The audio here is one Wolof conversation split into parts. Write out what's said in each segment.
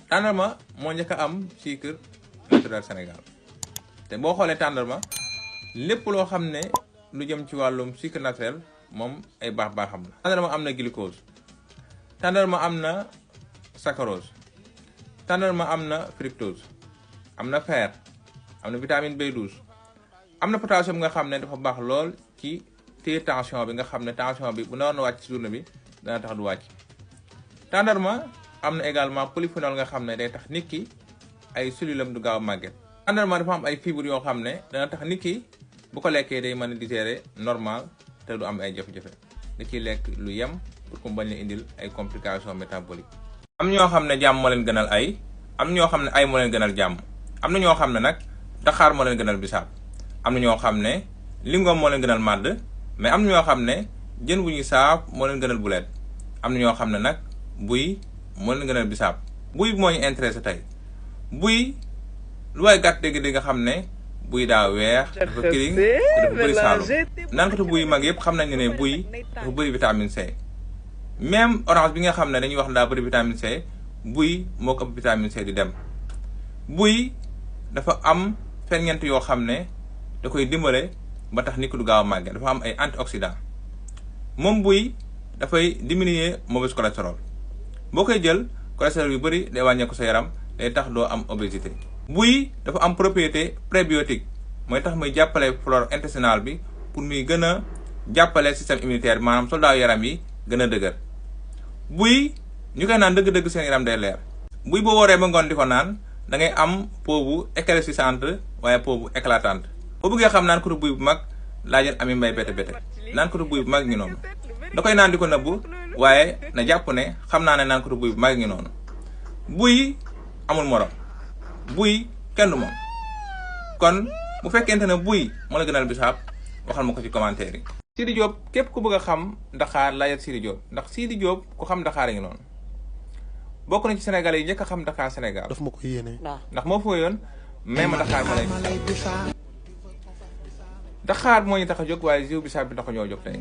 tàndarma moo njëkk a am sucre naturel Sénégal te boo xoolee tàndarma lépp loo xam ne lu jëm ci wàllum sucre naturel moom ay baax-baaxam la. tàndarma am na glucose, tàndarma am na saccharose, tàndarma am na fructose, am na fer, am na vitamine B12, am na potassium nga xam ne dafa baax lool ci téye tension bi nga xam ne tension bi bu naroon a wàcc ci journée bi dana tax du wàcc. tàndarma am na également polyphénol nga xam ne day tax nit ki ay cellules am du gaaw a màgget. tàndarma dafa am ay fibres yoo xam ne dana tax nit ki bu ko lekkee day mën a digérer normal te du am ay jafe-jafe nga ciy lekk lu yem pour que mu bañ la indil ay complications métaboliques. am ñoo xam ne jàmm moo leen gënal ay, am ñoo xam ne ay moo leen gënal jàmm, am na ñoo xam ne nag daxaar moo leen gënal bisaab, am na ñoo xam ne lingom moo leen gënal màdd, mais am na ñoo xam ne jën bu ñuy saaf moo leen gënal buleet, am na ñoo xam ne nag buy moo leen gënal bisaab. buy moo ñu intéressé tey. buy lu waay gàtt dégg-dégg nga xam ne buy daa weex dafa këriñ te dafa bëri saalum. naankatu buy mag yëpp xam nañ ne buy dafa bëri vitamine C. même orange bi nga xam ne dañuy wax daa bëri vitamine C, buy moo ko ëpp vitamine C di dem. buy dafa am ferñeent yoo xam ne da koy dimbale ba tax nit ku du gaaw a màgge, dafa am ay antioxydant. moom buy dafay diminuer mauvais cholestérol. boo koy jël cholestérol yu bëri day wàññeeku sa yaram, day tax doo am obésité. buy dafa am propriété prébiotique, mooy tax muy jàppale flore intestinale bi pour muy gën a jàppale système immunitaire, maanaam soldat yaram yi gën a dëgër. buy ñu koy naan dëgg-dëgg seen yaram day leer. buy boo wooree ba ngoon di ko naan da ngay am peau bu éclaircissante waaye peau bu éclatante. boo bëggee xam naan ko buy bu mag laajal Ami Mbaye bete bete naan ko buy bu mag ngi noonu. da koy naan di ko nëbbu waaye na jàpp ne xam naa ne naan ko buy bu mag ngi noonu. buy amul morom, buy kenn du moom. kon bu fekkente ne buy moo la gënal bisaab waxal ma ko ci commentaire yi. Sidi Diop képp ku bëgg a xam Daxaar laajal Sidi Diop, ndax Sidi Diop ku xam Daxaar ngi noonu. bokk na ci Sénégalais yi njëkk a xam Daxaar Sénégal. daf ma ko yéene. ndax moo fa yoon même Daxaar ma lay Daxaar moo ñu tax a jóg waaye jiw bisaab bi tax a ñoo jóg tey.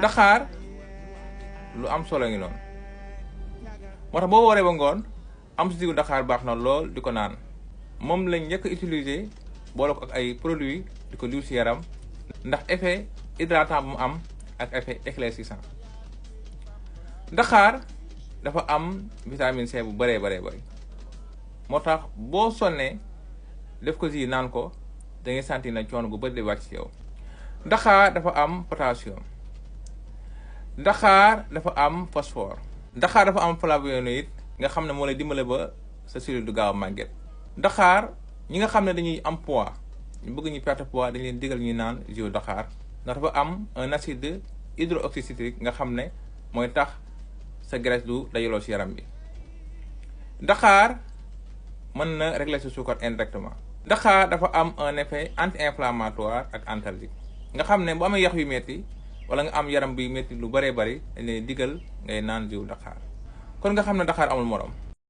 Daxaar lu am solo ngi noonu moo tax boo waree ba ngoon am si jiwu Daxaar baax na lool di ko naan. moom lañ njëkk a utiliser boole ko ak ay produits di ko diw si yaram ndax effet hydratant bu mu am ak effet éclaircissant. Daxaar dafa am vitamine C bu bëree bëri moo tax boo sonnee def ko si naan ko da ngay sentir na coono bu bëri di wàcc ci yow. Daxaar dafa am potassium, Daxaar dafa am phosphore, Daxaar dafa am flavonoïde nga xam ne moo lay dimbale ba sa cellule du gaaw a màgget. Daxaar ñi nga xam ne dañuy am poids ñu bëgg ñu perte poids dañ leen digal ñuy naan jus Daxaar ndax dafa am un acide hydroxycitrique nga xam ne mooy tax sa graisse du dajaloo ci yaram bi. Daxaar mën na régler sa suukar indirectement. Daxaar dafa am un effet anti-inflammatoire ak antalgique nga xam ne bu amee yax yu metti wala nga am yaram bi metti lu bëree bëri dañ leen digal ngay naan jus Daxaar kon nga xam ne Daxaar amul morom.